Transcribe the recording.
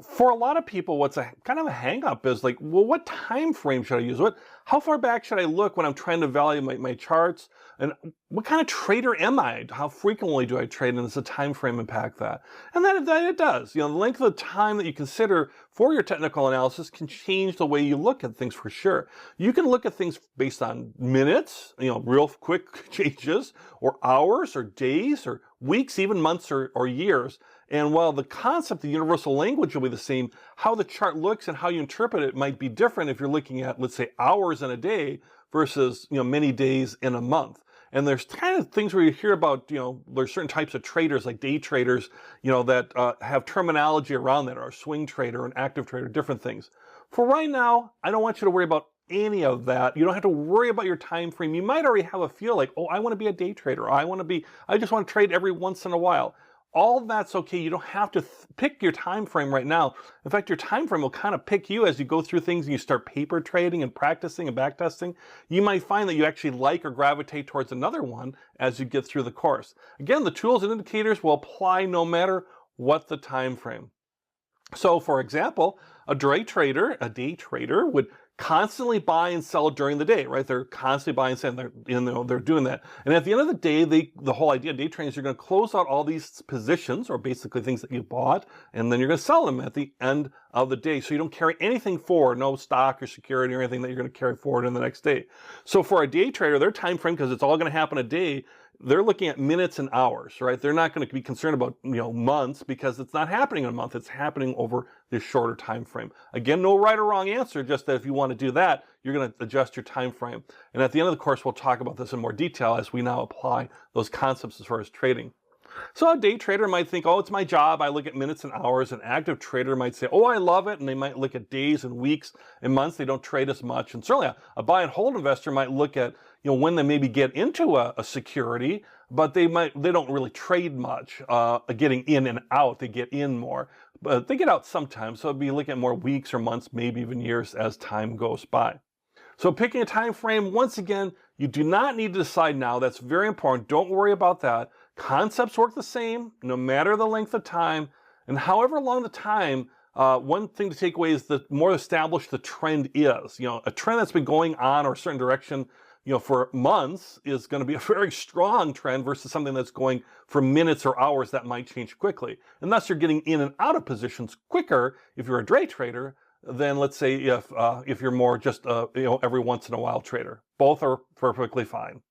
For a lot of people, what's a kind of a hang up is like, well, what time frame should I use? How far back should I look when I'm trying to value my charts? And what kind of trader am I? How frequently do I trade? And does the time frame impact that? And that it does. The length of the time that you consider for your technical analysis can change the way you look at things for sure. You can look at things based on minutes, real quick changes, or hours, or days, or weeks, even months or years. And while the concept, the universal language will be the same, how the chart looks and how you interpret it might be different if you're looking at, let's say, hours in a day versus, many days in a month. And there's kind of things where you hear about, there's certain types of traders like day traders, that have terminology around that, or a swing trader, an active trader, different things. For right now, I don't want you to worry about any of that. You don't have to worry about your time frame. You might already have a feel like, oh, I want to be a day trader. I just want to trade every once in a while. All that's okay. You don't have to pick your time frame right now. In fact, your time frame will kind of pick you as you go through things and you start paper trading and practicing and backtesting. You might find that you actually like or gravitate towards another one as you get through the course. Again, the tools and indicators will apply no matter what the time frame. So, for example, a day trader would constantly buy and sell during the day, right? They're constantly buying and selling. They're doing that. And at the end of the day, the whole idea of day trading is you're going to close out all these positions, or basically things that you bought, and then you're going to sell them at the end of the day. So you don't carry anything forward, no stock or security or anything that you're going to carry forward in the next day. So for a day trader, their time frame, because it's all going to happen a day, they're looking at minutes and hours, right? They're not going to be concerned about months, because it's not happening in a month. It's happening over this shorter time frame. Again, no right or wrong answer, just that if you want to do that, you're going to adjust your time frame. And at the end of the course, we'll talk about this in more detail as we now apply those concepts as far as trading. So a day trader might think, oh, it's my job. I look at minutes and hours. An active trader might say, oh, I love it. And they might look at days and weeks and months. They don't trade as much. And certainly a buy and hold investor might look at, when they maybe get into a security, but they don't really trade much, getting in and out. They get in more, but they get out sometimes. So it'd be looking at more weeks or months, maybe even years as time goes by. So picking a time frame, once again, you do not need to decide now. That's very important. Don't worry about that. Concepts work the same, no matter the length of time. And however long the time, one thing to take away is the more established the trend is. A trend that's been going on or a certain direction, for months is going to be a very strong trend versus something that's going for minutes or hours that might change quickly. And thus you're getting in and out of positions quicker if you're a day trader than, let's say, if you're more just every once in a while trader. Both are perfectly fine.